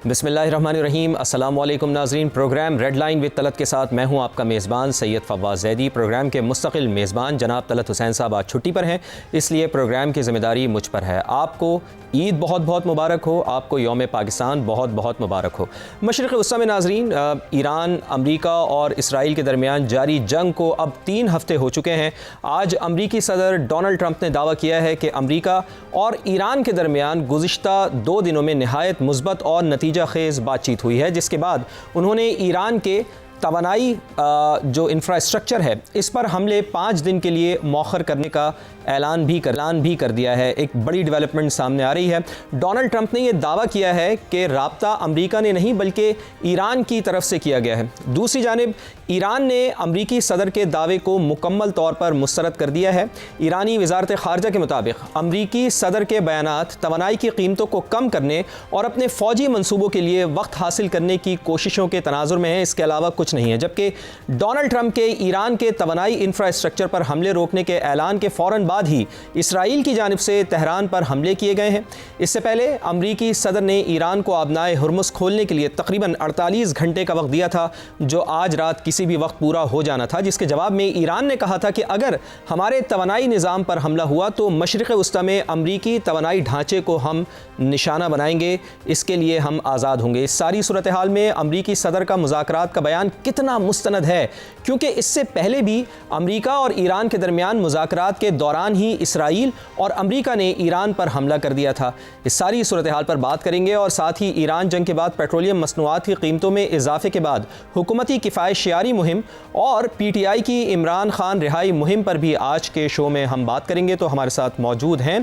बिस्मिल्लाहिर्रहमानिर्रहीम। अस्सलाम वालेकुम नाज़रीन। Programme red line with Talat के साथ मैं हूं आपका मेज़बान सैयद फवाद ज़ैदी। प्रोग्राम के मुस्तकिल मेज़बान जनाब तलत हुसैन साहब आज छुट्टी पर हैं, इसलिए प्रोग्राम की ज़िम्मेदारी मुझ पर है। आपको ईद बहुत बहुत मुबारक हो, आपको यौम पाकिस्तान बहुत बहुत मुबारक हो। मशरिक़ वस्ता में नाज़रीन, ईरान, अमरीका और इसराइल के दरमियान जारी जंग को अब 3 हफ़्ते हो चुके हैं। आज अमरीकी सदर डोनाल्ड ट्रंप ने दावा किया है कि अमरीका और ईरान के दरमियान गुज़िश्ता 2 दिनों में नहायत मुस्बत और नतीजा खेज़ बातचीत हुई है, जिसके बाद उन्होंने ईरान के तवानाई जो इंफ्रास्ट्रक्चर है इस पर हमले 5 दिन के लिए मौखर करने का ऐलान भी कर दिया है। एक बड़ी डेवलपमेंट सामने आ रही है। डोनाल्ड ट्रंप ने यह दावा किया है कि राब्ता अमरीका ने नहीं बल्कि ईरान की तरफ से किया गया है। दूसरी जानिब ईरान ने अमरीकी सदर के दावे को मुकम्मल तौर पर मुस्तरद कर दिया है। ईरानी वज़ारत ख़ारजा के मुताबिक अमरीकी सदर के बयानात तवानाई की कीमतों को कम करने और अपने फ़ौजी मनसूबों के लिए वक्त हासिल करने की कोशिशों के तनाजुर में है, इसके अलावा कुछ नहीं है। जबकि डोनाल्ड ट्रंप के ईरान के तवानाई इंफ्रास्ट्रक्चर पर हमले रोकने के ऐलान के फ़ौरन बाद ही इसराइल की जानिब से तेहरान पर हमले किए गए हैं। इससे पहले अमरीकी सदर ने ईरान को आबनाए हुर्मुज़ खोलने के लिए तकरीबन 48 घंटे का वक्त दिया था, जो आज रात किसी भी वक्त पूरा हो जाना था, जिसके जवाब में ईरान ने कहा था कि अगर हमारे तवानाई निज़ाम पर हमला हुआ तो मशरिक़ वस्ता में अमरीकी तवानाई ढांचे को हम निशाना बनाएंगे, इसके लिए हम आज़ाद होंगे। इस सारी सूरत हाल में अमरीकी सदर का मुज़ाकरात का बयान कितना मुस्तनद है, क्योंकि इससे पहले भी अमरीका और ईरान के दरमियान मुज़ाकरात के दौरान ही इसराइल और अमरीका ने ईरान पर हमला कर दिया था। इस सारी सूरत हाल पर बात करेंगे और साथ ही ईरान जंग के बाद पेट्रोलियम मसनूआत की कीमतों में इजाफे के बाद हुकूमती किफ़ायत-शियारी मुहिम और PTI की इमरान खान रिहाई मुहिम पर भी आज के शो में हम बात करेंगे। तो हमारे साथ मौजूद हैं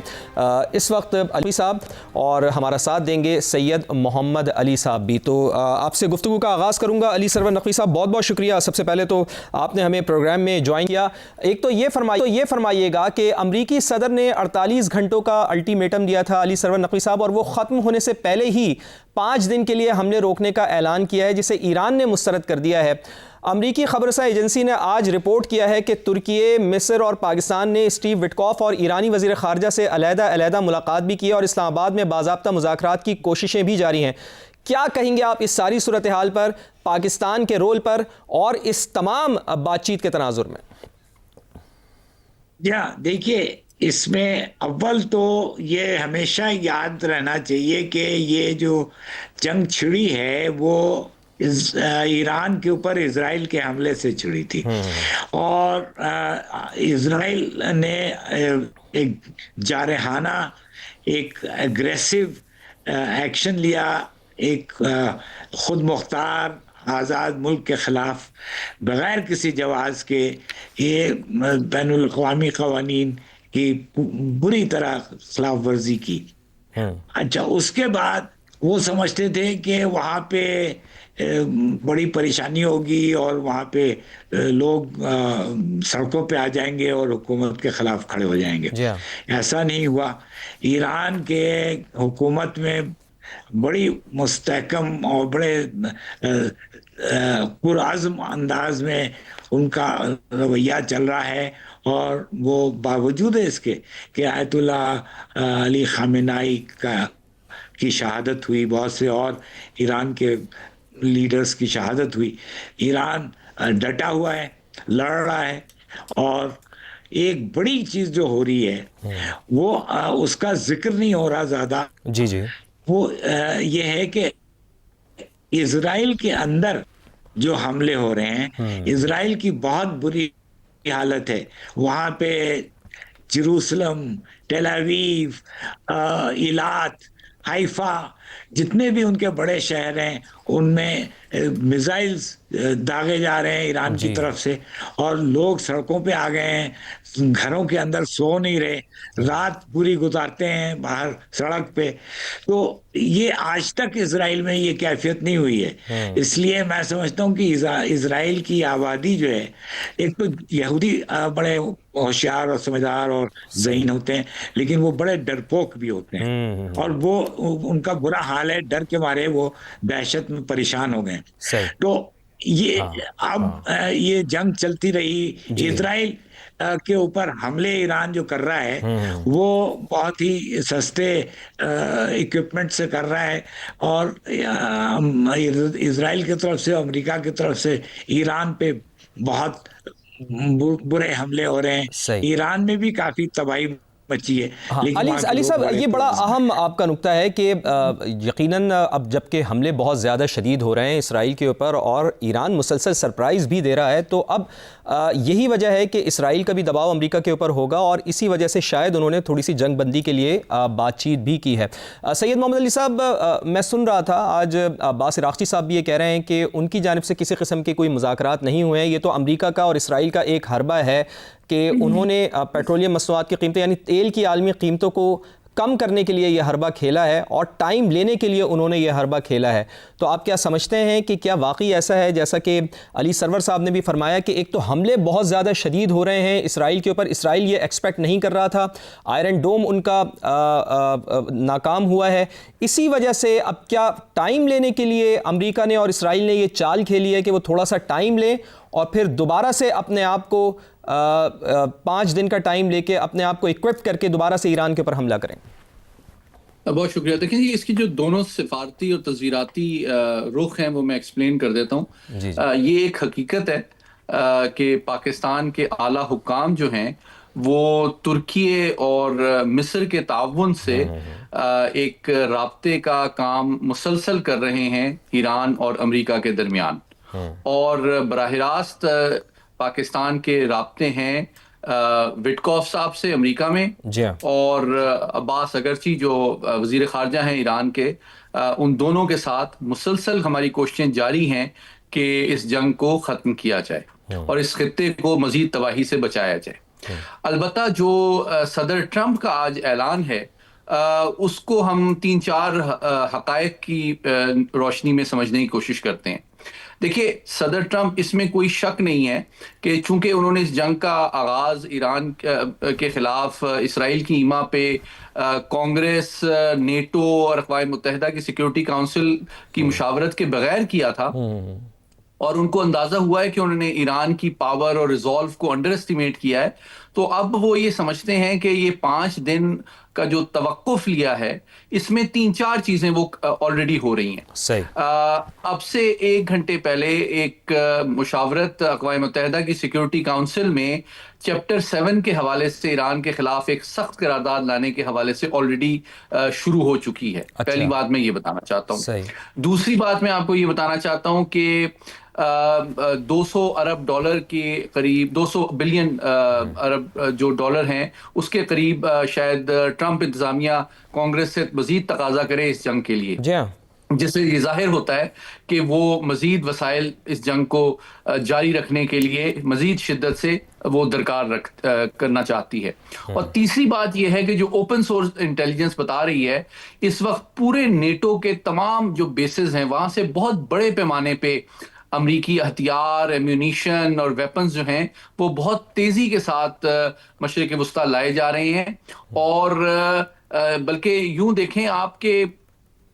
इस वक्त अली साहब और हमारा साथ देंगे सैयद मोहम्मद अली साहब भी। तो आपसे गुफ्तगू का आगाज़ करूँगा। अली सरवर नकवी साहब, बहुत बहुत शुक्रिया सबसे पहले तो आपने हमें प्रोग्राम में ज्वाइन किया। एक तो ये फरमाइएगा कि अमरीकी सदर ने 48 घंटों का अल्टीमेटम दिया था अली सरवर नकवी साहब, और वो ख़त्म होने से पहले ही 5 दिन के लिए हमले रोकने का ऐलान किया है, जिसे ईरान ने मुस्तरद कर दिया है। अमरीकी खबरसा एजेंसी ने आज रिपोर्ट किया है कि तुर्की, मिस्र और पाकिस्तान ने स्टीव विटकॉफ और ईरानी वज़ीर ख़ारजा से अलहदा मुलाकात भी की और इस्लामाबाद में बाज़ाब्ता मुज़ाकरात की कोशिशें भी जारी हैं। क्या कहेंगे आप इस सारी सूरत हाल पर, पाकिस्तान के रोल पर और इस तमाम बातचीत के तनाजुर में? देखिए, इसमें अव्वल तो ये हमेशा याद रहना चाहिए कि ये जो जंग छिड़ी है वो ईरान के ऊपर इजराइल के हमले से छिड़ी थी। और इजराइल ने एक जारहाना, एक एग्रेसिव एक्शन लिया, एक खुद मुख्तार आज़ाद मुल्क के ख़िलाफ़ बग़ैर किसी जवाज़ के ये बैनुल अक़वामी क़वानीन की बुरी तरह खिलाफ वर्जी की। अच्छा, उसके बाद वो समझते थे कि वहाँ पे बड़ी परेशानी होगी और वहाँ पे लोग सड़कों पे आ जाएंगे और हुकूमत के ख़िलाफ़ खड़े हो जाएंगे। ऐसा नहीं हुआ। ईरान के हुकूमत में बड़ी मुस्तहकम और बड़े पुरअज़्म अंदाज में उनका रवैया चल रहा है, और वो बावजूद इसके कि आयतुल्लाह अली ख़ामेनाई की शहादत हुई, बहुत से और ईरान के लीडर्स की शहादत हुई, ईरान डटा हुआ है, लड़ रहा है। और एक बड़ी चीज़ जो हो रही है वो उसका जिक्र नहीं हो रहा ज़्यादा। जी वो ये है कि इजराइल के अंदर जो हमले हो रहे हैं, इजराइल की बहुत बुरी हालत है। वहाँ पे जेरूसलम, टेल अवीव, इलात, हाइफा, जितने भी उनके बड़े शहर हैं उनमें मिसाइल्स दागे जा रहे हैं ईरान की तरफ से, और लोग सड़कों पे आ गए हैं, घरों के अंदर सो नहीं रहे, रात पूरी गुजारते हैं बाहर सड़क पे। तो ये आज तक इजराइल में ये कैफियत नहीं हुई है। इसलिए मैं समझता हूँ कि इजराइल की आबादी जो है, एक तो यहूदी बड़े होशियार और समझदार और ज़हीन होते हैं, लेकिन वो बड़े डरपोक भी होते हैं, और वो उनका बुरा हाल है, डर के मारे वो दहशत में परेशान हो गए। तो ये हाँ अब ये जंग चलती रही, जी। इजराइल के ऊपर हमले ईरान जो कर रहा है वो बहुत ही सस्ते इक्विपमेंट से कर रहा है, और इजराइल की तरफ से, अमेरिका की तरफ से ईरान पे बहुत बुरे हमले हो रहे हैं। सही। ईरान में भी काफी तबाही मची है, हाँ, लेकिन अली वहाँ के अली लोग साहब, बड़े ये बड़ा पुरअज़्म हैं। अहम आपका नुक्ता है कि यकीनन अब जबकि हमले बहुत ज़्यादा शदीद हो रहे हैं इसराइल के ऊपर और ईरान मुसलसल सरप्राइज़ भी दे रहा है, तो अब यही वजह है कि इसराइल का भी दबाव अमेरिका के ऊपर होगा और इसी वजह से शायद उन्होंने थोड़ी सी जंग बंदी के लिए बातचीत भी की है। सैयद मोहम्मद अली साहब, मैं सुन रहा था आज अब्बास इराक़ची साहब भी ये कह रहे हैं कि उनकी जानिब से किसी किस्म के कोई मुज़ाकरात नहीं हुए हैं, ये तो अमेरिका का और इसराइल का एक हरबा है कि उन्होंने पेट्रोलियम मसनूआत की कीमतें यानी तेल की आलमी कीमतों को कम करने के लिए यह हरबा खेला है और टाइम लेने के लिए उन्होंने यह हरबा खेला है। तो आप क्या समझते हैं कि क्या वाकई ऐसा है जैसा कि अली सरवर साहब ने भी फरमाया कि एक तो हमले बहुत ज़्यादा शदीद हो रहे हैं इसराइल के ऊपर, इसराइल ये एक्सपेक्ट नहीं कर रहा था, आयरन डोम उनका नाकाम हुआ है, इसी वजह से अब क्या टाइम लेने के लिए अमेरिका ने और इसराइल ने ये चाल खेली है कि वो थोड़ा सा टाइम लें और फिर दोबारा से अपने आप को 5 दिन का टाइम लेके अपने आप को इक्विप करके दोबारा से ईरान के ऊपर हमला करें? बहुत शुक्रिया। देखिए जी, इसकी जो दोनों सिफारती और तस्वीराती रुख हैं वो मैं एक्सप्लेन कर देता हूँ। ये एक हकीकत है कि पाकिस्तान के आला हुक्काम जो हैं वो तुर्की और मिस्र के ताउन से एक राब्ते का काम मुसलसल कर रहे हैं ईरान और अमेरिका के दरमियान, और बराह रास्त पाकिस्तान के राब्ते हैं विटकॉफ साहब से अमेरिका में, और अब्बास अगरची जो वजीर खारजा हैं ईरान के, उन दोनों के साथ मुसलसल हमारी कोशिशें जारी हैं कि इस जंग को ख़त्म किया जाए और इस खित्ते को मज़ीद तबाही से बचाया जाए। अलबत्ता जो सदर ट्रंप का आज ऐलान है उसको हम 3-4 हक़ाइक़ की रोशनी में समझने की कोशिश करते हैं। देखिए, सदर ट्रंप, इसमें कोई शक नहीं है कि चूंकि उन्होंने इस जंग का आगाज़ ईरान के ख़िलाफ़ इसराइल की ईमा पे कांग्रेस, नेटो और अक़वाम मुत्तहिदा की सिक्योरिटी काउंसिल की मुशावरत के बगैर किया था, और उनको अंदाज़ा हुआ है कि उन्होंने ईरान की पावर और रिजॉल्व को अंडर एस्टिमेट किया है, तो अब वो ये समझते हैं कि ये 5 दिन का जो तवक्कुफ लिया है इसमें 3-4 चीज़ें वो ऑलरेडी हो रही हैं। सही। अब से 1 घंटे पहले एक मुशावरत अक़वाम मुत्तहिदा की सिक्योरिटी काउंसिल में चैप्टर 7 के हवाले से ईरान के खिलाफ एक सख्त करारदाद लाने के हवाले से ऑलरेडी शुरू हो चुकी है। पहली बात मैं ये बताना चाहता हूँ। दूसरी बात मैं आपको ये बताना चाहता हूँ कि 200 अरब डॉलर के करीब, 200 बिलियन अरब जो डॉलर हैं उसके करीब शायद ट्रंप इंतजामिया कांग्रेस से मजीद तकाजा करे इस जंग के लिए, जिससे ये जाहिर होता है कि वो मजीद वसाइल इस जंग को जारी रखने के लिए मजीद शिद्दत से वो दरकार करना चाहती है। और तीसरी बात यह है कि जो ओपन सोर्स इंटेलिजेंस बता रही है, इस वक्त पूरे नेटो के तमाम जो बेसिस हैं वहां से बहुत बड़े पैमाने पे अमरीकी हथियार, एम्यूनिशन और वेपन्स जो हैं वो बहुत तेजी के साथ मशरिक़ वस्ता लाए जा रहे हैं, और बल्कि यूं देखें आपके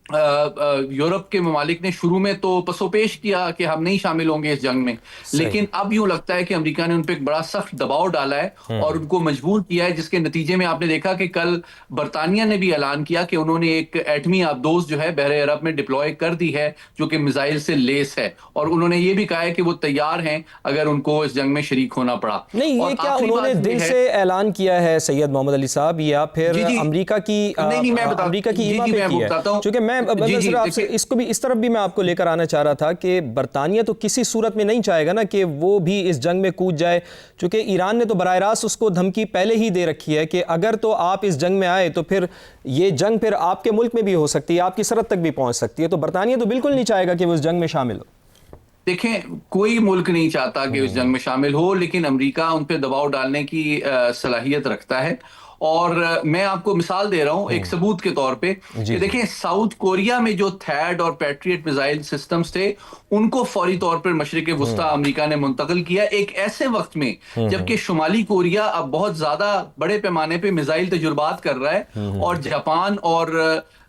यूरोप के ममालिक ने शुरू में तो पसोपेश किया कि हम नहीं शामिल होंगे इस जंग में, लेकिन अब यूं लगता है कि अमेरिका ने उन पर एक बड़ा सख्त दबाव डाला है और उनको मजबूर किया है, जिसके नतीजे में आपने देखा कि कल बरतानिया ने भी ऐलान किया कि उन्होंने एक एटमी आबदोज जो है बहरे अरब में डिप्लॉय कर दी है जो कि मिसाइल से लेस है, और उन्होंने ये भी कहा है कि वो तैयार हैं अगर उनको इस जंग में शरीक होना पड़ा। नहीं, ये क्या उन्होंने दिल से ऐलान किया है सैयद मोहम्मद अली साहब, या फिर अमेरिका की ईमा पे किया है? क्योंकि मैं आपसे इसको भी इस तरफ भी मैं आपको लेकर आना चाह रहा था कि बरतानिया तो किसी सूरत में नहीं चाहेगा ना कि वो भी इस जंग में कूद जाए, क्योंकि ईरान ने तो बराह रास्त उसको धमकी पहले ही दे रखी है कि अगर तो आप इस जंग में आए तो फिर ये जंग फिर आपके मुल्क में भी हो सकती है, आपकी सरहद तक भी पहुंच सकती है। तो बरतानिया तो बिल्कुल नहीं चाहेगा कि वो इस जंग में शामिल हो। देखें, कोई मुल्क नहीं चाहता कि उस जंग में शामिल हो, लेकिन अमेरिका उन पर दबाव डालने की सलाहियत रखता है। और मैं आपको मिसाल दे रहा हूं एक सबूत के तौर पे कि देखें, साउथ कोरिया में जो थैड और पैट्रियट मिसाइल सिस्टम्स थे उनको फौरी तौर पर मशरिक वस्ता अमेरिका ने मुंतकिल किया, एक ऐसे वक्त में जबकि शुमाली कोरिया अब बहुत ज्यादा बड़े पैमाने पे मिसाइल तजुर्बात कर रहा है और जापान और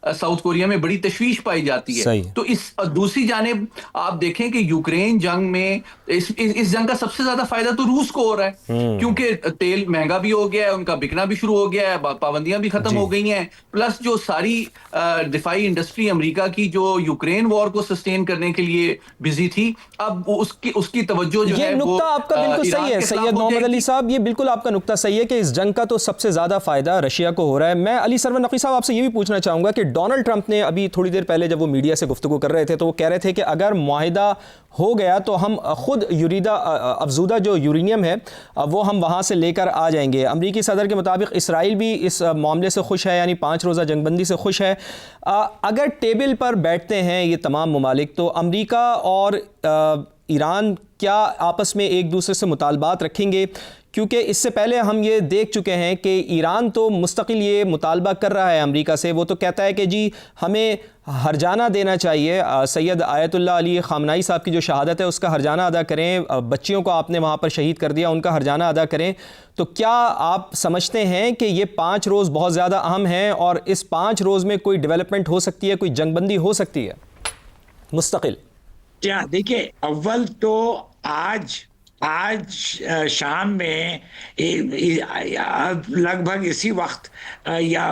साउथ कोरिया में बड़ी तशवीश पाई जाती है। तो इस दूसरी जानिब आप देखें कि यूक्रेन जंग में इस जंग का सबसे ज्यादा फायदा तो रूस को हो रहा है, क्योंकि तेल महंगा भी हो गया है, उनका बिकना भी शुरू हो गया है, पाबंदियां भी खत्म हो गई हैं, प्लस जो सारी दिफाई इंडस्ट्री अमेरिका की जो यूक्रेन वॉर को सस्टेन करने के लिए बिजी थी, अब उसकी तवज्जो जो है वो आपका बिल्कुल सही है सैयद मोहम्मद अली साहब, ये बिल्कुल आपका नुक्ता सही है कि इस जंग का तो सबसे ज्यादा फायदा रशिया को हो रहा है। मैं अली सरवर नकवी साहब आपसे ये भी पूछना चाहूंगा कि डोनाल्ड ट्रंप ने अभी थोड़ी देर पहले जब वो मीडिया से गुफ्तगू कर रहे थे तो वो कह रहे थे कि अगर मुआहिदा हो गया तो हम खुद अफजूदा जो यूरेनियम है वो हम वहाँ से लेकर आ जाएंगे। अमरीकी सदर के मुताबिक इसराइल भी इस मामले से खुश है, यानी 5 रोज़ा जंगबंदी से खुश है। अगर टेबल पर बैठते हैं ये तमाम ममालिक तो अमरीका और ईरान क्या आपस में एक दूसरे से मुतालबात रखेंगे? क्योंकि इससे पहले हम ये देख चुके हैं कि ईरान तो मुस्तकिल ये मुतालबा कर रहा है अमेरिका से, वो तो कहता है कि जी हमें हर्जाना देना चाहिए, सैयद आयतुल्लाह अली ख़ामनाई साहब की जो शहादत है उसका हर्जाना अदा करें, बच्चियों को आपने वहाँ पर शहीद कर दिया उनका हर्जाना अदा करें। तो क्या आप समझते हैं कि ये 5 रोज़ बहुत ज़्यादा अहम हैं और इस 5 रोज़ में कोई डेवलपमेंट हो सकती है, कोई जंगबंदी हो सकती है मुस्तकिल? देखिए, अव्वल तो आज शाम में लगभग इसी वक्त या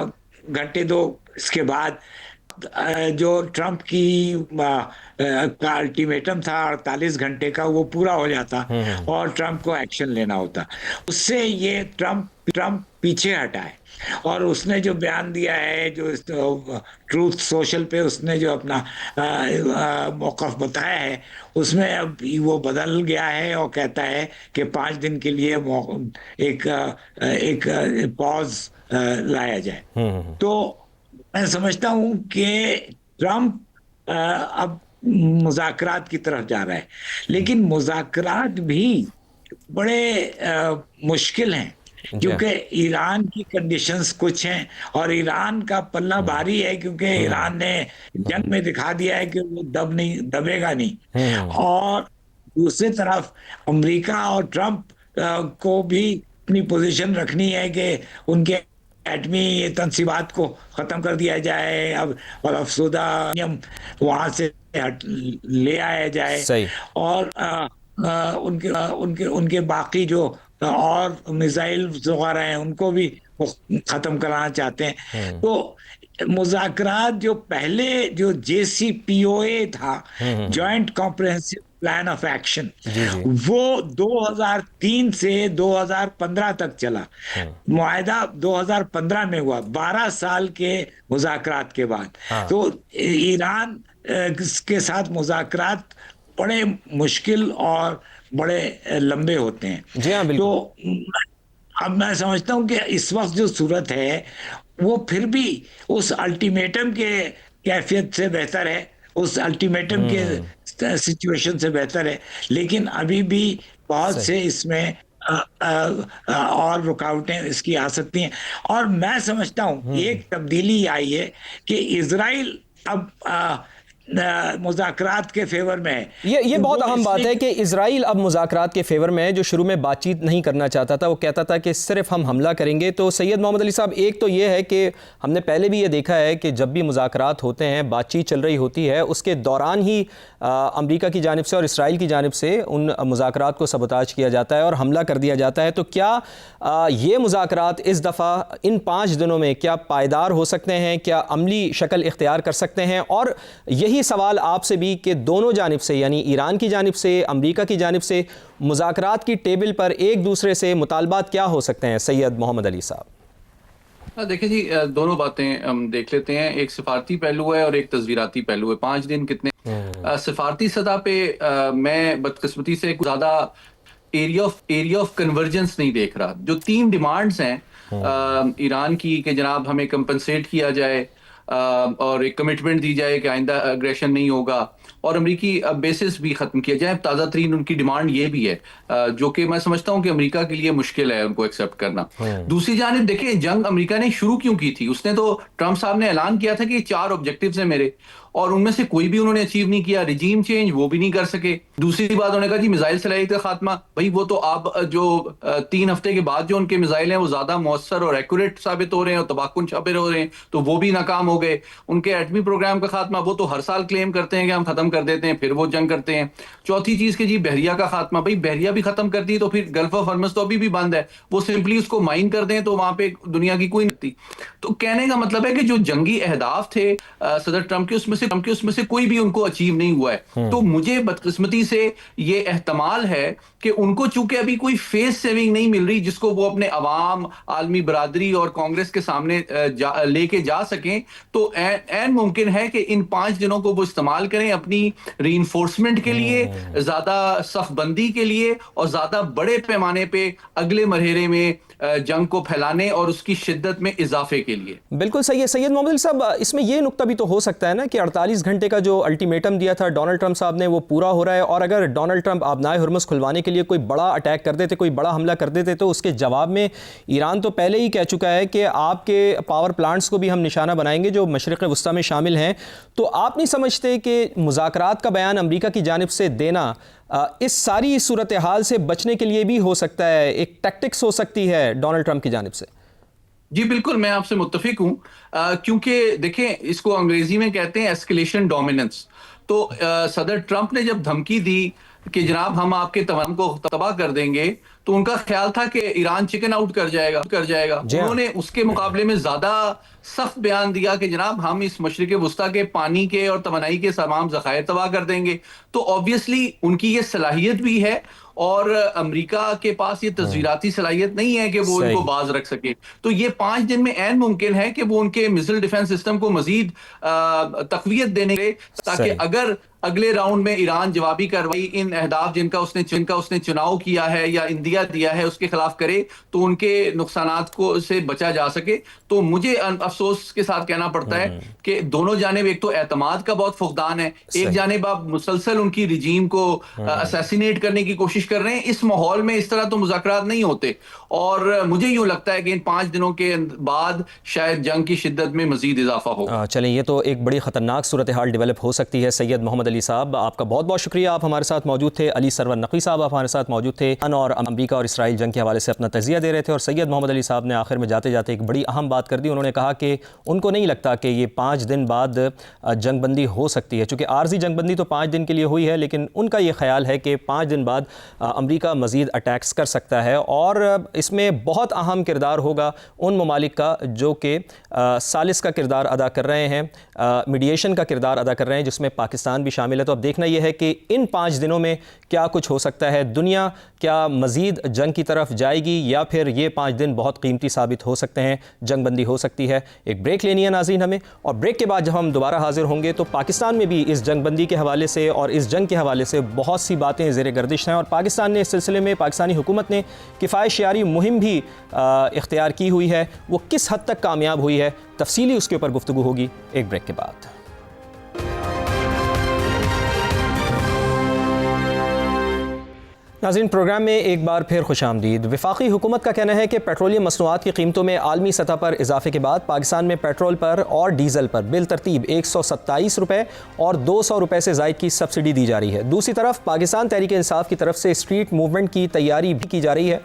घंटे 2 इसके बाद जो ट्रंप की का अल्टीमेटम था 48 घंटे का, वो पूरा हो जाता और ट्रंप को एक्शन लेना होता। उससे ये ट्रंप पीछे हटा है और उसने जो बयान दिया है, जो ट्रूथ सोशल पे उसने जो अपना मौक़िफ़ बताया है, उसमें अब वो बदल गया है और कहता है कि 5 दिन के लिए एक पॉज लाया जाए। तो मैं समझता हूँ कि ट्रंप अब मुज़ाकरात की तरफ जा रहा है, लेकिन मुज़ाकरात भी बड़े मुश्किल हैं क्योंकि ईरान की कंडीशंस कुछ हैं और ईरान का पल्ला भारी है, क्योंकि ईरान ने जंग में दिखा दिया है कि वो दबेगा नहीं। और दूसरी तरफ अमेरिका और ट्रंप को भी अपनी पोजीशन रखनी है कि उनके एटमी तंसीबात को खत्म कर दिया जाए अब, और अफसुदा वहां से ले आया जाए और उनके बाकी जो और मिसाइल वगैरह हैं उनको भी खत्म कराना चाहते हैं। तो मुज़ाकरात जो पहले जो JCPOA था, joint comprehensive plan of action, वो 2003 से 2015 तक चला। मुआहदा 2015 में हुआ, 12 साल के मुज़ाकरात के बाद। तो ईरान के साथ मुज़ाकरात बड़े मुश्किल और बड़े लंबे होते हैं। जी हाँ, तो अब मैं समझता हूँ कि इस वक्त जो सूरत है वो फिर भी उस अल्टीमेटम के कैफियत से बेहतर है, उस अल्टीमेटम के सिचुएशन से बेहतर है, लेकिन अभी भी बहुत से इसमें और रुकावटें इसकी आ सकती हैं। और मैं समझता हूँ एक तब्दीली आई है कि इजराइल अब मुज़ाकरात के फेवर में है। ये बहुत अहम बात है कि इजराइल अब मुज़ाकरात के फेवर में है, जो शुरू में बातचीत नहीं करना चाहता था, वो कहता था कि सिर्फ हम हमला करेंगे। तो सैयद मोहम्मद अली साहब, एक तो ये है कि हमने पहले भी ये देखा है कि जब भी मुज़ाकरात होते हैं, बातचीत चल रही होती है, उसके दौरान ही अमेरिका की जानिब से और इसराइल की जानिब से उन मुज़ाकरात को सबोताज किया जाता है और हमला कर दिया जाता है। तो क्या ये मुज़ाकरात इस दफ़ा इन 5 दिनों में क्या पायदार हो सकते हैं, क्या अमली शक्ल इख्तियार कर सकते हैं? और यही सवाल आपसे भी कि दोनों जानिब से, यानी ईरान की जानिब से, अमेरिका की जानिब से, मुज़ाकरात की टेबल पर एक दूसरे से मुतालबात क्या हो सकते हैं सैयद मोहम्मद अली साहब? देखिए जी, दोनों बातें हम देख लेते हैं। एक सिफारती पहलू है और एक तस्वीराती पहलू है। 5 दिन कितने सिफारती सतह पे मैं बदकिस्मती से ज़्यादा एरिया ऑफ कन्वर्जेंस नहीं देख रहा। जो 3 डिमांड्स हैं ईरान की कि जनाब हमें कंपनसेट किया जाए और एक कमिटमेंट दी जाए कि आइंदा अग्रेशन नहीं होगा, और अमेरिकी बेसिस भी ख़त्म किया जाए। ताज़ा तरीन उनकी डिमांड ये भी है, जो कि मैं समझता हूँ कि अमेरिका के लिए मुश्किल है उनको एक्सेप्ट करना। दूसरी जानिब देखिए, जंग अमेरिका ने शुरू क्यों की थी? उसने तो ट्रंप साहब ने ऐलान किया था कि 4 ऑब्जेक्टिव्स हैं मेरे, और उनमें से कोई भी उन्होंने अचीव नहीं किया। रिजीम चेंज वो भी नहीं कर सके। दूसरी बात उन्होंने कहा जी मिसाइल सलाहियत का खात्मा, भाई वो तो आप जो 3 हफ्ते के बाद जो उनके मिसाइल हैं वो ज्यादा मौसर और एक्यूरेट साबित हो रहे हैं और तबाहकुन साबित हो रहे हैं, तो वो भी नाकाम हो गए। उनके एटमी प्रोग्राम का खात्मा, वो तो हर साल क्लेम करते हैं कि हम खत्म कर देते हैं, फिर वो जंग करते हैं। चौथी चीज के जी बहरिया का खात्मा, भाई बहरिया भी खत्म कर दी तो फिर गल्फ ऑफ हॉर्मज़ तो अभी भी बंद है, वो सिंपली उसको माइन कर दें तो वहां पे दुनिया की कोई नहीं। तो कहने का मतलब है कि जो जंगी अहदाफ थे सदर ट्रंप के, उसमें से कोई भी उनको अचीव नहीं हुआ है। तो मुझे बदकिस्मती से ये एहतमाल है कि उनको चूंकि अभी कोई फेस सेविंग नहीं मिल रही जिसको वो अपने अवाम, आलमी बरादरी और कांग्रेस के सामने लेके जा सकें, तो ऐन मुमकिन है कि इन 5 दिनों को वो इस्तेमाल करें अपनी रीइंफोर्समेंट के लिए, ज्यादा सफबंदी के लिए और ज्यादा बड़े पैमाने पे अगले मरहले में जंग को फैलाने और उसकी शिद्दत में इजाफे के लिए। बिल्कुल सही है सैयद मोहम्मद अली साहब, इसमें यह नुक्ता भी तो हो सकता है ना कि 48 घंटे का जो अल्टीमेटम दिया था डोनाल्ड ट्रंप साहब ने वो पूरा हो रहा है, और अगर डोनाल्ड ट्रंप आबनाए हुर्मुज़ खुलवाने के लिए कोई बड़ा अटैक कर देते, कोई बड़ा हमला कर देते, तो उसके जवाब में ईरान तो पहले ही कह चुका है कि आपके पावर प्लांट्स को भी हम निशाना बनाएंगे जो मशरिक़ वस्ता में शामिल हैं। तो आप नहीं समझते कि मुज़ाकरात का बयान अमरीका की जानिब से देना इस सारी सूरत हाल से बचने के लिए भी हो सकता है, एक टैक्टिक्स हो सकती है डोनाल्ड ट्रंप की जानिब से? जी बिल्कुल, मैं आपसे मुत्तफिक हूं, क्योंकि देखें इसको अंग्रेजी में कहते हैं एस्केलेशन डोमिनेंस। तो सदर ट्रंप ने जब धमकी दी कि जनाब हम आपके तमाम को तबाह कर देंगे, तो उनका ख्याल था कि ईरान चिकन आउट कर जाएगा। उन्होंने उसके मुकाबले में ज्यादा सख्त बयान दिया कि जनाब हम इस मशरिक़ वस्ता के पानी के और तवानाई के तमाम ज़खायर तबाह कर देंगे। तो ऑब्वियसली उनकी ये सलाहियत भी है और अमेरिका के पास ये तस्वीराती सलाहियत नहीं है कि वो इनको बाज रख सके। तो ये 5 दिन में ऐन मुमकिन है कि वो उनके मिसाइल डिफेंस सिस्टम को मजीद तकवीयत देने के, ताकि अगर अगले राउंड में ईरान जवाबी कार्रवाई इन अहदाफ जिनका उसने चुनाव किया है या इंदिया दिया है उसके खिलाफ करे, तो उनके नुकसानात को से बचा जा सके। तो मुझे अफसोस के साथ कहना पड़ता है कि दोनों जानिब एक तो एतमाद का बहुत फुकदान है, एक जानिब आप मुसलसल उनकी रिजीम को असैसिनेट करने की कोशिश कर रहे हैं। इस माहौल में इस तरह तो मुज़ाकरात नहीं होते, और मुझे यूं लगता है कि इन 5 दिनों के बाद शायद जंग की शिद्दत में मजीद इजाफा होगा। चलें, ये तो एक बड़ी ख़तरनाक सूरत हाल डेवलप हो सकती है। सैयद मोहम्मद अली साहब, आपका बहुत बहुत शुक्रिया, आप हमारे साथ मौजूद थे। अली सरवर नकवी साहब आप हमारे साथ मौजूद थे और अमरीका और इसराइल जंग के हवाले से अपना तज़िया दे रहे थे। और सैयद मोहम्मद अली साहब ने आखिर में जाते जाते एक बड़ी अहम बात कर दी। उन्होंने कहा कि उनको नहीं लगता कि ये 5 दिन बाद जंगबंदी हो सकती है, चूँकि आर्जी जंगबंदी तो 5 दिन के लिए हुई है, लेकिन उनका ये ख्याल है कि 5 दिन बाद अमरीका मज़ीद अटैक्स कर सकता है। और इसमें बहुत अहम किरदार होगा उन ममालिक का जो कि सालिस का किरदार अदा कर रहे हैं, मीडिएशन का किरदार अदा कर रहे हैं, जिसमें पाकिस्तान भी शामिल है। तो अब देखना यह है कि इन 5 दिनों में क्या कुछ हो सकता है। दुनिया क्या मज़ीद जंग की तरफ जाएगी या फिर ये 5 दिन बहुत कीमती साबित हो सकते हैं, जंगबंदी हो सकती है। एक ब्रेक लेनी है नाज़रीन हमें, और ब्रेक के बाद जब हम दोबारा हाजिर होंगे तो पाकिस्तान में भी इस जंगबंदी के हवाले से और इस जंग के हवाले से बहुत सी बातें ज़ेर गर्दिश हैं, और पाकिस्तान ने इस सिलसिले में, पाकिस्तानी हुकूमत ने किफ़ायत-शियारी मुहिम भी इख्तियार की हुई है। वो किस हद तक कामयाब हुई है, तफसीली उसके ऊपर गुफ्तगू होगी एक ब्रेक के बाद। नाज़रीन, प्रोग्राम में एक बार फिर खुशामदीद। वफाकी हुकूमत का कहना है कि पेट्रोलियम मसनूआत की कीमतों में आलमी सतह पर इजाफे के बाद पाकिस्तान में पेट्रोल पर और डीजल पर बिल तरतीब 127 रुपये और 200 रुपये से ज़ायद की सब्सिडी दी जा रही है। दूसरी तरफ पाकिस्तान तहरीक इंसाफ की तरफ से स्ट्रीट मूवमेंट की तैयारी भी की जा रही है।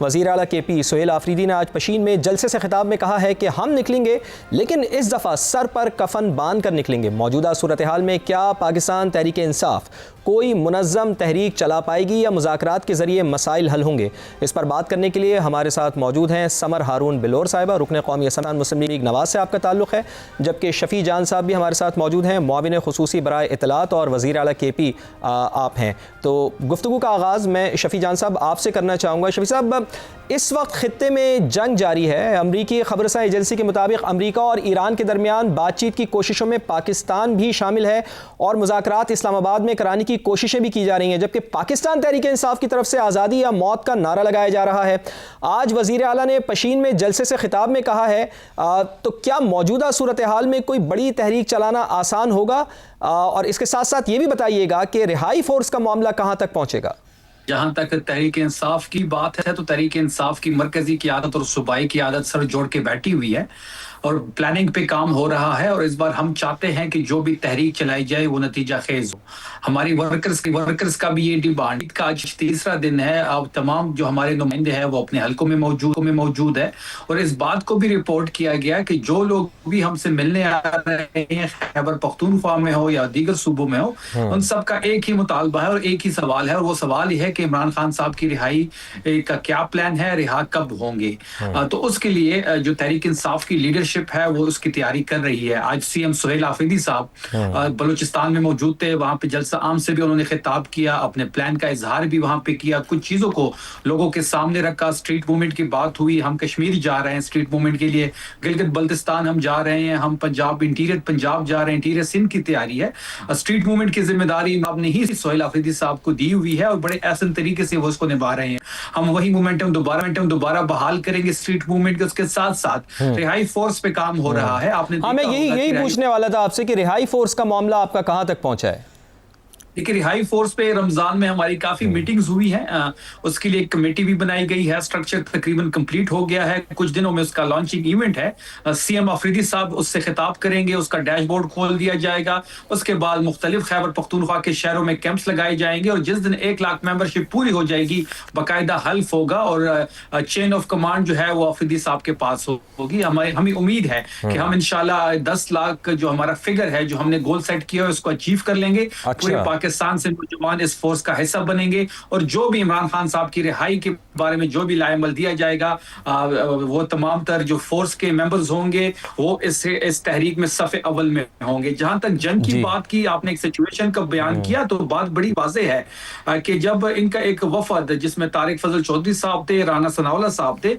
वज़ीर आला KP सुहेल आफरीदी ने आज पशीन में जलसे से खिताब में कहा है कि हम निकलेंगे, लेकिन इस दफ़ा सर पर कफन बांध कर निकलेंगे। मौजूदा सूरत हाल में क्या पाकिस्तान तहरीक इंसाफ कोई मुनज़्ज़म तहरीक चला पाएगी या मुज़ाकरात के ज़रिए मसाइल हल होंगे? इस पर बात करने के लिए हमारे साथ मौजूद हैं समर हारून बिलोर साहिबा, रुकन कौमी असम्बली मुस्लिम लीग नवाज से आपका ताल्लुक़ है, जबकि शफ़ी जान साहब भी हमारे साथ मौजूद हैं, मुआविन खुसूसी बराए इत्तलात और वज़ीर आला KP आप हैं। तो गुफ्तगू का आगाज़ मैं शफ़ी जान साहब आपसे करना चाहूँगा। शफ़ी साहब, इस वक्त ख़ित्ते में जंग जारी है। अमरीकी ख़बरसां एजेंसी के मुताबिक अमरीका और ईरान के दरमियान बातचीत की कोशिशों में पाकिस्तान भी शामिल है और मुज़ाकरात इस्लामाबाद में कराने की कोशिशें भी की जा रही हैं, जबकि पाकिस्तान तहरीक इंसाफ की तरफ से आज़ादी या मौत का नारा लगाया जा रहा है। आज वज़ीर आला ने पशीन में जलसे से खिताब में कहा है, तो क्या मौजूदा सूरत हाल में कोई बड़ी तहरीक चलाना आसान होगा? और इसके साथ साथ ये भी बताइएगा कि रिहाई फोर्स का मामला कहाँ तक पहुँचेगा? जहां तक तहरीक इंसाफ की बात है तो तहरीक इंसाफ की मरकजी क़ियादत और सूबाई क़ियादत सर जोड़ के बैठी हुई है और प्लानिंग पे काम हो रहा है। और इस बार हम चाहते हैं कि जो भी तहरीक चलाई जाए वो नतीजा खेज हो। हमारी वर्कर्स का भी ये डिमांड का आज तीसरा दिन है। अब तमाम जो हमारे नुमाइंदे हैं वो अपने हलकों में मौजूद है और इस बात को भी रिपोर्ट किया गया कि जो लोग भी हमसे मिलने आ रहे हैं, खैबर पख्तूनख्वा में हो या दीगर सूबों में हो, उन सब का एक ही मुतालबा है और एक ही सवाल है, और वो सवाल ये है कि इमरान खान साहब की रिहाई का क्या प्लान है, रिहा कब होंगे। तो उसके लिए जो तहरीक इंसाफ की लीडरशिप है वो उसकी तैयारी कर रही है। आज सीएम सुहेल आफरीदी साहब बलूचिस्तान में मौजूद थे, वहां पे जलसा आम से भी उन्होंने खिताब किया, अपने प्लान का इजहार भी वहां पे किया, कुछ चीजों को लोगों के सामने रखा। स्ट्रीट मूवमेंट की बात हुई, हम कश्मीर जा रहे हैं स्ट्रीट मूवमेंट के लिए, गिलगित बल्तिस्तान हम जा रहे हैं, हम पंजाब इंटीरियर पंजाब जा रहे हैं, इंटीरियर सिंध की तैयारी है। स्ट्रीट मूवमेंट की जिम्मेदारी आपने ही सुहेल आफरीदी साहब को दी हुई है और बड़े ऐसे तरीके से वो उसको निभा रहे हैं। हम वही मोमेंटम दोबारा बहाल करेंगे स्ट्रीट मूवमेंट के। उसके साथ साथ रिहाई फोर्स पे काम हो रहा है। आपने हाँ, मैं यही पूछने वाला था आपसे कि रिहाई फोर्स का मामला आपका कहां तक पहुंचा है? देखिए, रिहाई फोर्स पे रमजान में हमारी काफी मीटिंग्स हुई हैं। उसके लिए एक कमेटी भी बनाई गई है, स्ट्रक्चर तकरीबन कंप्लीट हो गया है, कुछ दिनों में उसका लॉन्चिंग इवेंट है। सीएम आफरीदी साहब उससे खिताब करेंगे, उसका डैशबोर्ड खोल दिया जाएगा। उसके बाद मुख्तलिफ खैबर पख्तूनख्वा के शहरों में कैंप्स लगाए जाएंगे और जिस दिन 1 लाख मेंबरशिप पूरी हो जाएगी बाकायदा हल्फ होगा और चेन ऑफ कमांड जो है वो आफरीदी साहब के पास होगी। हमें उम्मीद है कि हम इंशाल्लाह 10 लाख जो हमारा फिगर है, जो हमने गोल सेट किया है, उसको अचीव कर लेंगे। पूरे पाकिस्तान से नौजवान इस फोर्स का हिस्सा बनेंगे और जो भी इमरान खान साहब की रिहाई के बारे में जो भी लाएमल दिया जाएगा, वो तमाम तर जो फोर्स के मेंबर्स होंगे वो इस तहरीक में सफ़े अव्वल में होंगे। जहां तक जंग की बात की, आपने एक सिचुएशन का बयान किया, तो बात बड़ी वाज़ेह है कि जब इनका एक वफद जिसमें तारिक फजल चौधरी साहब थे, राना सनाउल्लाह साहब थे,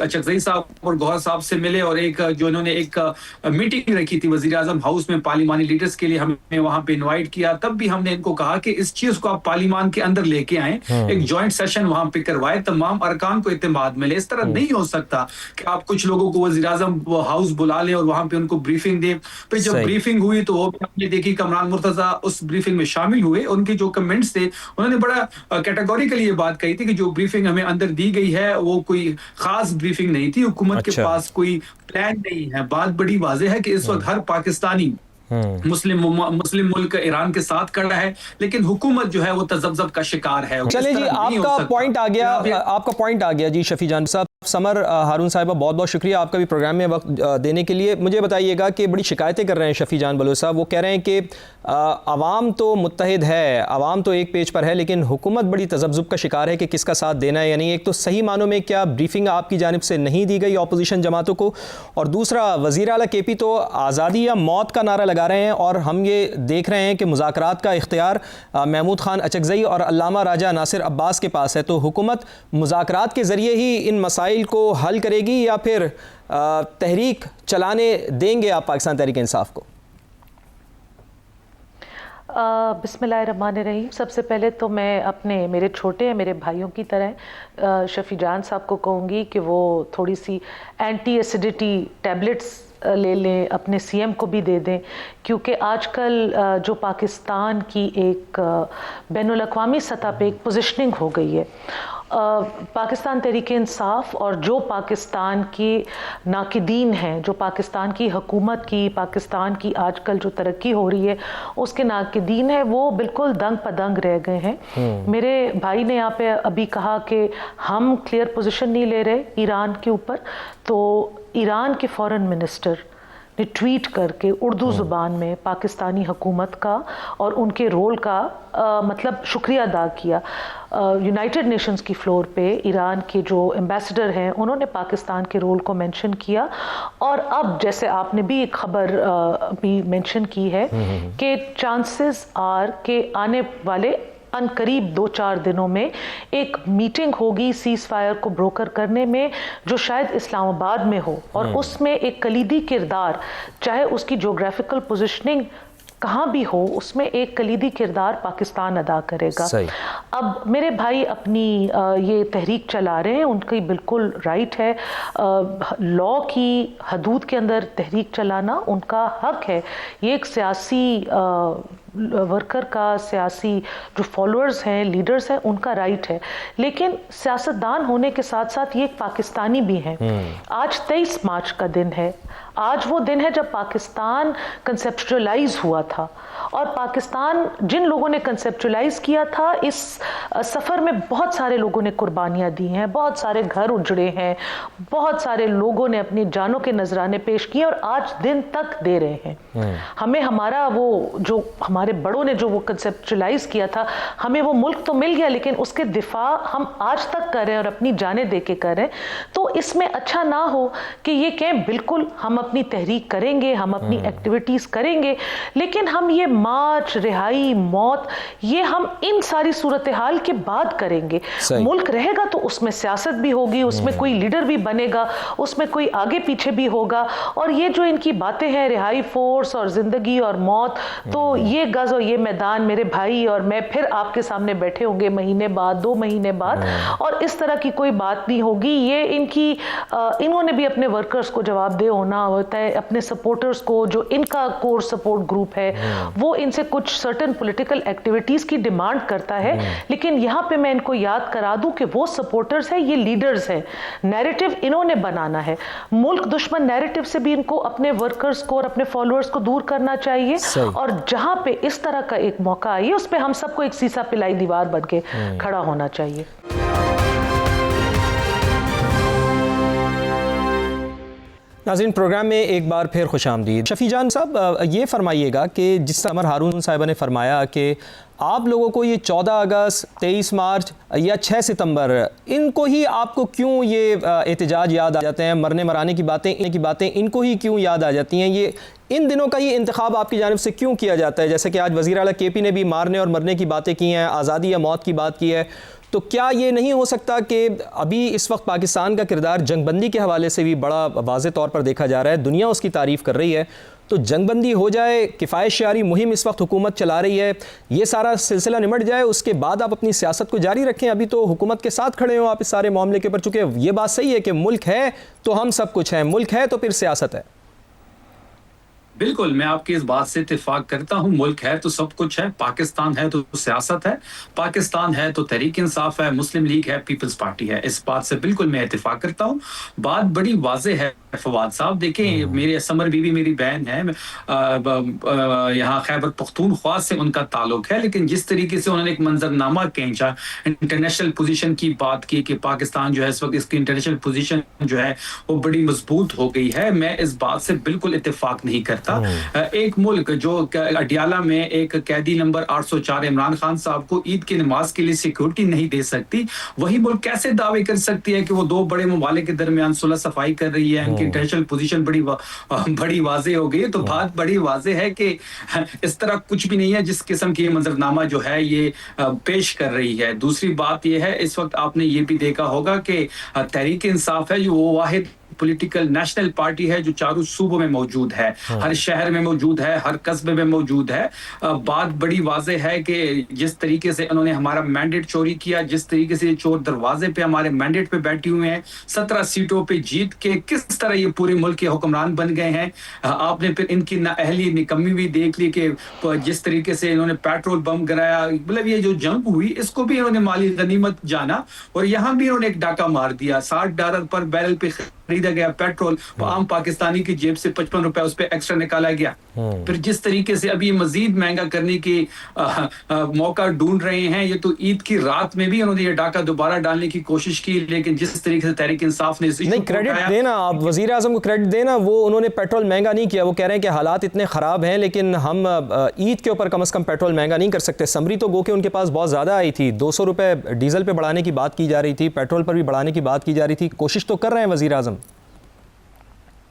अचकजई साहब और गौहर साहब से मिले और एक जो इन्होंने एक मीटिंग रखी थी वजीर आजम हाउस में पार्लिमानी लीडर्स के लिए, हमें वहां पे इन्वाइट किया। तब भी हमने इनको कहा कि इस चीज को आप पार्लिमान के अंदर लेके आए, एक जॉइंट सेशन वहां पे करवाए, तमाम अरकान को इत्तेमाद मिले। इस तरह नहीं हो सकता कि आप कुछ लोगों को वजीर आजम हाउस बुला लें और वहां पे उनको ब्रीफिंग दें। फिर जब ब्रीफिंग हुई तो वो भी हमने देखी, कमरान मुर्तजा उस ब्रीफिंग में शामिल हुए। उनके जो कमेंट्स थे, उन्होंने बड़ा कैटेगोरिकली ये बात कही थी कि जो ब्रीफिंग हमें अंदर दी गई है वो कोई खास ब्रीफिंग नहीं थी, हुकूमत के पास कोई प्लान नहीं है। बात बड़ी वाज़ेह है कि इस वक्त हर पाकिस्तानी मुस्लिम मुल्क ईरान के साथ खड़ा है, लेकिन हुकूमत जो है वो तजब्जब का शिकार है। चले जी, आपका पॉइंट आ गया जी शफी जान साहब। समर हारून साहिबा, बहुत बहुत शुक्रिया आपका भी प्रोग्राम में वक्त देने के लिए। मुझे बताइएगा कि बड़ी शिकायतें कर रहे हैं शफी जान बलूच साहब। वो कह रहे हैं कि अवाम तो मुत्तहिद है, अवाम तो एक पेज पर है, लेकिन हुकूमत बड़ी तजब्जुब का शिकार है कि किसका साथ देना है या नहीं। एक तो सही मानों में क्या ब्रीफिंग आपकी जानिब से नहीं दी गई अपोजिशन जमातों को, और दूसरा वज़ीर आला केपी तो आज़ादी या मौत का नारा लगा रहे हैं और हम ये देख रहे हैं कि मुज़ाकरात का इख्तियार महमूद खान अचकज़ई और अल्लामा राजा नासिर अब्बास के पास है। तो हुकूमत मुज़ाकरात के ज़रिए ही इन मसाइल को हल करेगी या फिर तहरीक चलाने देंगे आप पाकिस्तान तहरीक इंसाफ को? बिस्मिल्लाहिर्रहमानिर्रहीम। सबसे पहले तो मैं मेरे छोटे मेरे भाइयों की तरह शफी जान साहब को कहूँगी कि वो थोड़ी सी एंटी एसिडिटी टैबलेट्स ले लें, अपने सीएम को भी दे दें, क्योंकि आजकल जो पाकिस्तान की एक बैनुल अक़वामी सतह पे एक पोजीशनिंग हो गई है, पाकिस्तान तहरीक इंसाफ और जो पाकिस्तान के नाकिदीन हैं, जो पाकिस्तान की हुकूमत की, पाकिस्तान की आजकल जो तरक्की हो रही है उसके नाकिदीन हैं, वो बिल्कुल दंग पदंग रह गए हैं। मेरे भाई ने यहाँ पे अभी कहा कि हम क्लियर पोजीशन नहीं ले रहे ईरान के ऊपर, तो ईरान के फॉरेन मिनिस्टर ने ट्वीट करके उर्दू ज़ुबान में पाकिस्तानी हुकूमत का और उनके रोल का मतलब शुक्रिया अदा किया। यूनाइटेड नेशंस की फ्लोर पे ईरान के जो एम्बेसडर हैं उन्होंने पाकिस्तान के रोल को मेंशन किया। और अब जैसे आपने भी एक खबर भी मेंशन की है कि चांसेस आर के आने वाले अनकरीब 2-4 दिनों में एक मीटिंग होगी सीज़ फायर को ब्रोकर करने में, जो शायद इस्लामाबाद में हो, और उसमें एक कलीदी किरदार, चाहे उसकी जोग्राफिकल पोजीशनिंग कहाँ भी हो, उसमें एक कलीदी किरदार पाकिस्तान अदा करेगा। अब मेरे भाई अपनी ये तहरीक चला रहे हैं, उनकी बिल्कुल राइट है, लॉ की हदूद के अंदर तहरीक चलाना उनका हक है। ये एक सियासी वर्कर का, सियासी जो फॉलोअर्स हैं, लीडर्स हैं, उनका राइट है, लेकिन सियासतदान होने के साथ साथ ये एक पाकिस्तानी भी हैं। आज 23 मार्च का दिन है, आज वो दिन है जब पाकिस्तान कंसेप्चुअलाइज हुआ था, और पाकिस्तान जिन लोगों ने कंसेप्चुअलाइज किया था, इस सफ़र में बहुत सारे लोगों ने कुर्बानियाँ दी हैं, बहुत सारे घर उजड़े हैं, बहुत सारे लोगों ने अपनी जानों के नजराने पेश किए और आज दिन तक दे रहे हैं। हमें हमारा वो जो हमारे बड़ों ने जो वो कंसेप्चुअलाइज किया था, हमें वो मुल्क तो मिल गया, लेकिन उसके दिफा हम आज तक कर रहे हैं और अपनी जानें दे के कर रहे हैं। तो इसमें अच्छा ना हो कि ये कहें बिल्कुल हम अपनी तहरीक करेंगे, हम अपनी एक्टिविटीज़ करेंगे, लेकिन हम ये मार्च, रिहाई, मौत, ये हम इन सारी सूरत हाल के बाद करेंगे। मुल्क रहेगा तो उसमें सियासत भी होगी, उसमें कोई लीडर भी बनेगा, उसमें कोई आगे पीछे भी होगा। और ये जो इनकी बातें हैं, रिहाई फोर्स और जिंदगी और मौत, तो ये गज और ये मैदान मेरे भाई और मैं फिर आपके सामने बैठे होंगे महीने बाद, 2 महीने बाद, और इस तरह की कोई बात नहीं होगी। ये इन्होंने भी अपने वर्कर्स को जवाबदेह होना होता है, अपने सपोर्टर्स को, जो इनका कोर सपोर्ट ग्रुप है वो इनसे कुछ सर्टेन पॉलिटिकल एक्टिविटीज की डिमांड करता है, लेकिन यहाँ पे मैं इनको याद करा दूं कि वो सपोर्टर्स हैं, ये लीडर्स हैं। नैरेटिव इन्होंने बनाना है, मुल्क दुश्मन नैरेटिव से भी इनको अपने वर्कर्स को और अपने फॉलोअर्स को दूर करना चाहिए। और जहां पे इस तरह का एक मौका आई, उस पे हम सबको एक सीसा पिलाई दीवार बन के खड़ा होना चाहिए। नाज़रीन, प्रोग्राम में एक बार फिर खुशामदीद। शफी जान साहब, ये फरमाइएगा कि जिस अमर हारून साहिबा ने फरमाया कि आप लोगों को ये 14 अगस्त, 23 मार्च या 6 सितंबर, इनको ही आपको क्यों ये एहतजाज याद आ जाते हैं, मरने मराने की बातें इनको ही क्यों याद आ जाती हैं? ये इन दिनों का ये इंतखाब आपकी जानिब से क्यों किया जाता है? जैसे कि आज वज़ीर आला KP ने भी मारने और मरने की बातें की हैं, आज़ादी या मौत की बात की है, तो क्या ये नहीं हो सकता कि अभी इस वक्त पाकिस्तान का किरदार जंगबंदी के हवाले से भी बड़ा वाज़ेह तौर पर देखा जा रहा है, दुनिया उसकी तारीफ़ कर रही है, तो जंगबंदी हो जाए, किफ़ायत शियारी मुहिम इस वक्त हुकूमत चला रही है, ये सारा सिलसिला निमट जाए, उसके बाद आप अपनी सियासत को जारी रखें। अभी तो हुकूमत के साथ खड़े हो आप इस सारे मामले के ऊपर, चूँकि ये बात सही है कि मुल्क है तो हम सब कुछ हैं, मुल्क है तो फिर सियासत है। बिल्कुल, मैं आपकी इस बात से इत्तेफाक करता हूँ। मुल्क है तो सब कुछ है, पाकिस्तान है तो सियासत है, पाकिस्तान है तो तहरीक इंसाफ है, मुस्लिम लीग है, पीपल्स पार्टी है। इस बात से बिल्कुल मैं इत्तेफाक करता हूँ। बात बड़ी वाज़ेह है फवाद साहब। देखें, मेरे समर बीवी मेरी बहन है, यहाँ खैबर पख्तूनख्वा से उनका ताल्लुक है, लेकिन जिस तरीके से उन्होंने एक मंजरनामा खींचा, इंटरनेशनल पोजीशन की बात की कि पाकिस्तान जो है इस वक्त इसकी इंटरनेशनल पोजीशन जो है वो बड़ी मजबूत हो गई है, मैं इस बात से बिल्कुल इत्तेफाक नहीं करता। एक मुल्क जो अडियाला में एक कैदी नंबर 804 इमरान खान साहब को ईद की नमाज के लिए सिक्योरिटी नहीं दे सकती, वही मुल्क कैसे दावे कर सकती है कि वो 2 बड़े ममालिक के दरमियान सुलह सफाई कर रही है, उनकी इंटरनेशनल पोजीशन बड़ी वाज़ेह हो गई। तो बात बड़ी वाज़ेह है कि इस तरह कुछ भी नहीं है जिस किस्म की मंजरनामा जो है ये पेश कर रही है। दूसरी बात ये है, इस वक्त आपने ये भी देखा होगा कि तहरीक इंसाफ है जो वो वाहिद पॉलिटिकल नेशनल पार्टी है जो चारों सूबों में मौजूद है, हर शहर में मौजूद है, हर कस्बे में मौजूद है। बात बड़ी वाज़ेह है कि जिस तरीके से उन्होंने हमारा मैंडेट चोरी किया, जिस तरीके से चोर दरवाजे पे हमारे मैंडेट पे बैठे हुए हैं, 17 सीटों पे जीत के किस तरह ये पूरे मुल्क के हुक्मरान बन गए हैं। आपने फिर इनकी नाअहली निकम्मी भी देख ली कि जिस तरीके से इन्होंने पेट्रोल बम गिराया, मतलब ये जो जंग हुई इसको भी इन्होंने माली गनीमत जाना, और यहाँ भी इन्होंने एक डाका मार दिया। $60 पर बैरल पे खरीदा गया पेट्रोल, आम पाकिस्तानी की जेब से 55 रुपए उस पे एक्स्ट्रा निकाला गया। फिर जिस तरीके से अभी मजीद महंगा करने की मौका ढूंढ रहे हैं, ये तो ईद की रात में भी उन्होंने ये डाका दोबारा डालने की कोशिश की, लेकिन जिस तरीके से तहरीक इंसाफ ने नहीं, क्रेडिट देना, आप वजीर आजम को क्रेडिट देना, वो उन्होंने पेट्रोल महंगा नहीं किया, वो कह रहे हैं कि हालात इतने ख़राब हैं लेकिन हम ईद के ऊपर कम से कम पेट्रोल महंगा नहीं कर सकते। समरी तो गो के उनके पास बहुत ज़्यादा आई थी, 200 रुपये डीजल पे बढ़ाने की बात की जा रही थी, पेट्रोल पर भी बढ़ाने की बात की जा रही थी, कोशिश तो कर रहे हैं वजीर आजम।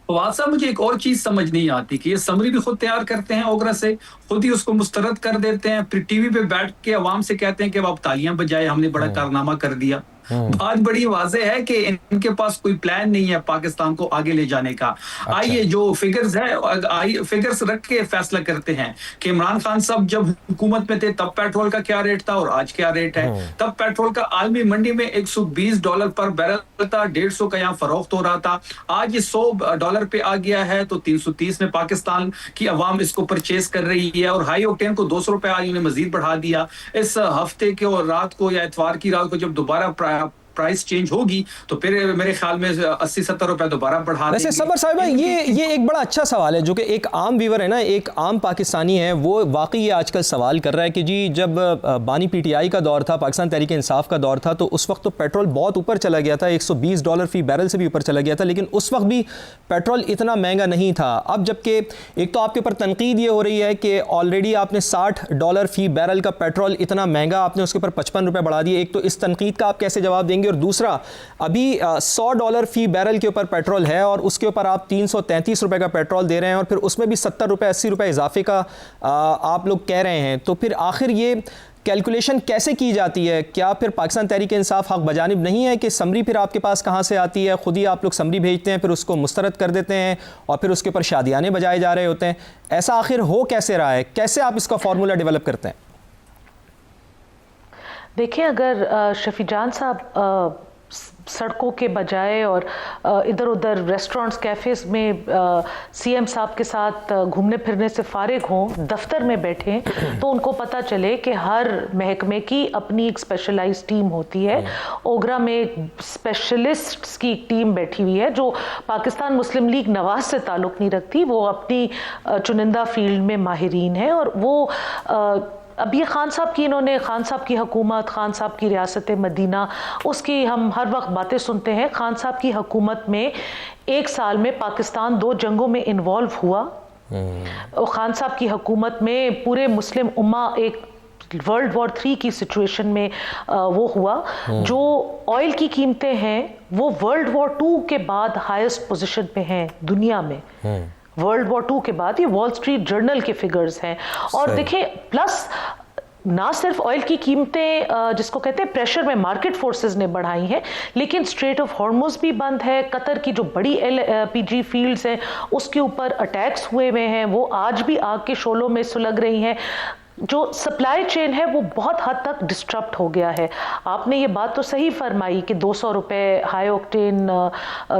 फवाद साहब, मुझे एक और चीज समझ नहीं आती कि ये समरी भी खुद तैयार करते हैं ओगरा से, खुद ही उसको मुस्तरद कर देते हैं, फिर टीवी पे बैठ के अवाम से कहते हैं कि अब आप तालियां बजाए, हमने बड़ा कारनामा कर दिया। बात बड़ी वाज़ेह है कि इनके पास कोई प्लान नहीं है पाकिस्तान को आगे ले जाने का। आइए जो फिगर्स है, फिगर्स रख के फैसला करते हैं कि इमरान खान साहब जब हुकूमत में थे तब पेट्रोल का क्या रेट था और आज क्या रेट है। तब पेट्रोल का आलमी मंडी में $120 पर बैरल था, 150 का यहाँ फरोख्त हो रहा था। आज ये $100 पे आ गया है, तो 330 में पाकिस्तान की अवाम इसको परचेज कर रही है। और हाई ऑक्टेन को $200 आज उन्हें मजीद बढ़ा दिया। इस हफ्ते के और रात को या इतवार की रात को जब दोबारा प्राइस चेंज होगी तो फिर मेरे ख्याल में 80-70 रुपए दोबारा बढ़ा देंगे। वैसे समर साहिबा ये एक बड़ा अच्छा सवाल है जो कि एक आम व्यूवर है ना, एक आम पाकिस्तानी है, वो वाकई ये आजकल सवाल कर रहा है कि जी जब बानी पीटीआई का दौर था, पाकिस्तान तहरीक इंसाफ का दौर था, तो उस वक्त तो पेट्रोल बहुत ऊपर चला गया था, $120 फी बैरल से भी ऊपर चला गया था, लेकिन उस वक्त भी पेट्रोल इतना महंगा नहीं था। अब जबकि एक तो आपके ऊपर तनकीद ये हो रही है कि ऑलरेडी आपने $60 फी बैरल का पेट्रोल इतना महंगा, आपने उसके ऊपर $55 बढ़ा दिए। एक तो इस तनकीद का आप कैसे जवाब देंगे? और दूसरा, अभी $100 फी बैरल के ऊपर पेट्रोल है और उसके ऊपर आप $333 का पेट्रोल दे रहे हैं और फिर उसमें भी $70-80 इजाफे का आप लोग कह रहे हैं। तो फिर आखिर ये कैलकुलेशन कैसे की जाती है? क्या फिर पाकिस्तान तहरीक इंसाफ हक बजानिब नहीं है कि समरी फिर आपके पास कहाँ से आती है? खुद ही आप लोग समरी भेजते हैं, फिर उसको मुस्तरद कर देते हैं और फिर उसके ऊपर शादियाने बजाए जा रहे होते हैं। ऐसा आखिर हो कैसे रहा है? कैसे आप इसका फॉर्मूला डेवलप करते हैं? देखिए, अगर शफी जान साहब सड़कों के बजाय और इधर उधर रेस्टोरेंट्स कैफ़ेज़ में सीएम साहब के साथ घूमने फिरने से फारिग हों, दफ्तर में बैठे, तो उनको पता चले कि हर महकमे की अपनी एक स्पेशलाइज्ड टीम होती है। ओगरा में एक स्पेशलिस्ट्स की एक टीम बैठी हुई है जो पाकिस्तान मुस्लिम लीग नवाज से ताल्लुक़ नहीं रखती, वो अपनी चुनिंदा फील्ड में माहिरीन है। और वो अब ये खान साहब की, इन्होंने खान साहब की हुकूमत, खान साहब की रियासत मदीना, उसकी हम हर वक्त बातें सुनते हैं। खान साहब की हुकूमत में 1 साल में पाकिस्तान 2 जंगों में इन्वॉल्व हुआ और खान साहब की हुकूमत में पूरे मुस्लिम उम्मा एक वर्ल्ड वॉर 3 की सिचुएशन में वो हुआ। जो ऑयल की कीमतें हैं वो वर्ल्ड वॉर 2 के बाद हाईएस्ट पोजीशन पे हैं दुनिया में। वर्ल्ड वॉर 2 के बाद, ये वॉल स्ट्रीट जर्नल के फिगर्स हैं। और देखिए, प्लस ना सिर्फ ऑयल की कीमतें जिसको कहते हैं प्रेशर में मार्केट फोर्सेस ने बढ़ाई हैं, लेकिन स्ट्रेट ऑफ हॉर्मुज भी बंद है। कतर की जो बड़ी LPG फील्ड्स हैं उसके ऊपर अटैक्स हुए हुए हैं, वो आज भी आग के शोलों में सुलग रही हैं। जो सप्लाई चेन है वो बहुत हद तक डिस्टर्ब हो गया है। आपने ये बात तो सही फरमाई कि $200 हाई ऑक्टेन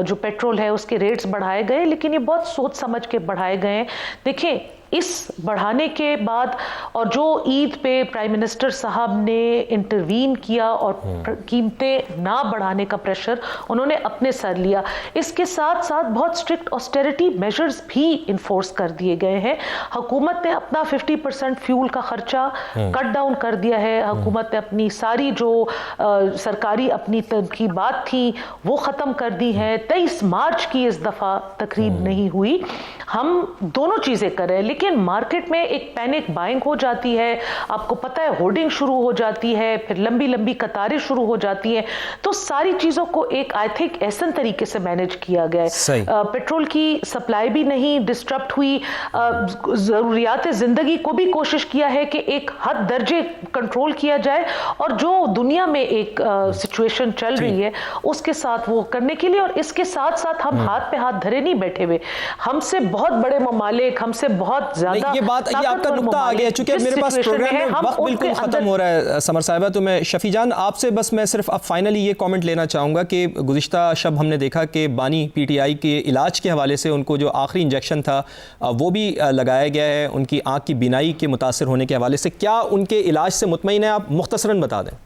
जो पेट्रोल है उसके रेट्स बढ़ाए गए, लेकिन ये बहुत सोच समझ के बढ़ाए गए हैं। देखिए, इस बढ़ाने के बाद और जो ईद पे प्राइम मिनिस्टर साहब ने इंटरवीन किया और कीमतें ना बढ़ाने का प्रेशर उन्होंने अपने सर लिया, इसके साथ साथ बहुत स्ट्रिक्ट ऑस्टेरिटी मेजर्स भी इन्फोर्स कर दिए गए हैं। हुकूमत ने अपना 50% फ्यूल का खर्चा कट डाउन कर दिया है। हुकूमत ने अपनी सारी जो सरकारी अपनी तरकीबात थी वो ख़त्म कर दी है। 23 मार्च की इस दफ़ा तकरीब नहीं हुई। हम दोनों चीज़ें कर रहे हैं, लेकिन मार्केट में एक पैनिक बाइंग हो जाती है। आपको पता है, होर्डिंग शुरू हो जाती है, फिर लंबी लंबी कतारें शुरू हो जाती हैं। तो सारी चीज़ों को एक आई थिंक ऐसे तरीके से मैनेज किया गया है। पेट्रोल की सप्लाई भी नहीं डिस्टर्ब हुई, ज़रूरियात ज़िंदगी को भी कोशिश किया है कि एक हद दर्जे कंट्रोल किया जाए, और जो दुनिया में एक सिचुएशन चल रही है उसके साथ वो करने के लिए। और इसके साथ साथ हम हाथ पे हाथ धरे नहीं बैठे हुए। हमसे बहुत बड़े ममालिक, हमसे बहुत ज्यादा, ये आपका नुक्ता आ गया। चूंकि मेरे पास प्रोग्राम में वक्त बिल्कुल खत्म हो रहा है समर साहिबा, तो मैं शफी जान आपसे बस मैं सिर्फ अब फाइनली ये कमेंट लेना चाहूँगा कि गुज़िश्ता शब हमने देखा कि बानी PTI के इलाज के हवाले से उनको जो आखिरी इंजेक्शन था वो भी लगाया गया है, उनकी आँख की बीनाई के मुतासर होने के हवाले से। क्या उनके इलाज से मुतमईन है? आप मुख्तसरन बता दें।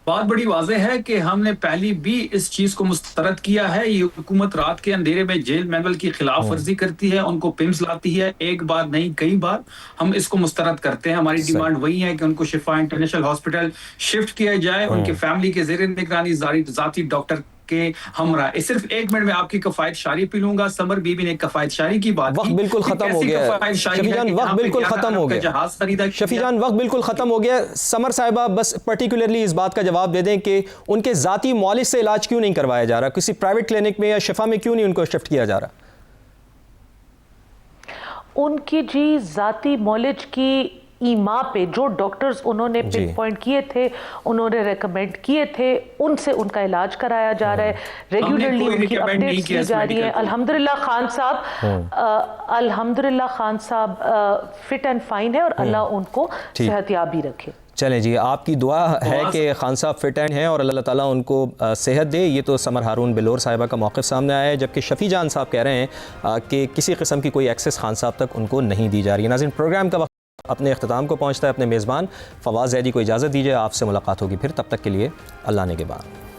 बात बड़ी वाज़ेह है कि हमने पहले भी इस चीज को मुस्तरद किया है। ये हुकूमत रात के अंधेरे में जेल मैनुअल की खिलाफ वर्जी करती है, उनको पिम्स लाती है, एक बार नहीं कई बार हम इसको मुस्तरद करते हैं। हमारी डिमांड वही है कि उनको शिफा इंटरनेशनल हॉस्पिटल शिफ्ट किया जाए, उनके फैमिली के ज़ेरे निगरानी जाती डॉक्टर के हमरा। सिर्फ 1 मिनट में आपकी कफायत शारी पी लूंगा। समर बीबी ने कफायत शारी की बात, वक्त बिल्कुल खत्म हो गया शफीजान, वक्त बिल्कुल खत्म हो गया शफीजान, वक्त बिल्कुल खत्म हो गया। समर साहिबा बस पर्टिकुलरली इस बात का जवाब दे दें कि उनके जाती मौलिज से इलाज क्यों नहीं करवाया जा रहा, किसी प्राइवेट क्लिनिक में या शिफा में क्यों नहीं उनको शिफ्ट किया जा रहा? उनकी जी जाती मौलिज की ईमा पे जो डॉक्टर्स उन्होंने पिन पॉइंट किए थे, उन्होंने रेकमेंड किए थे, उनसे उनका इलाज कराया जा रहा है, रेगुलरली उनकी अपडेट्स दी जा रही है। अल्हम्दुलिल्लाह खान साहब फिट एंड फाइन है और अल्लाह उनको सेहतयाबी रखे। चलें जी, आपकी दुआ है कि खान साहब फिट एंड हैं और अल्लाह ताला उनको सेहत दे। ये तो समर हारून बिलोर साहिबा का मौक़िफ़ सामने आया है, जबकि शफ़ी जान साहब कह रहे हैं कि किसी किस्म की कोई एक्सेस खान साहब तक उनको नहीं दी जा रही है। नाज़रीन, प्रोग्राम का वक्त अपने अख्ताम को पहुँचता है। अपने मेज़बान फवाद ज़ैदी को इजाज़त दीजिए, आपसे मुलाकात होगी फिर, तब तक के लिए अल्लाह ने के बाद।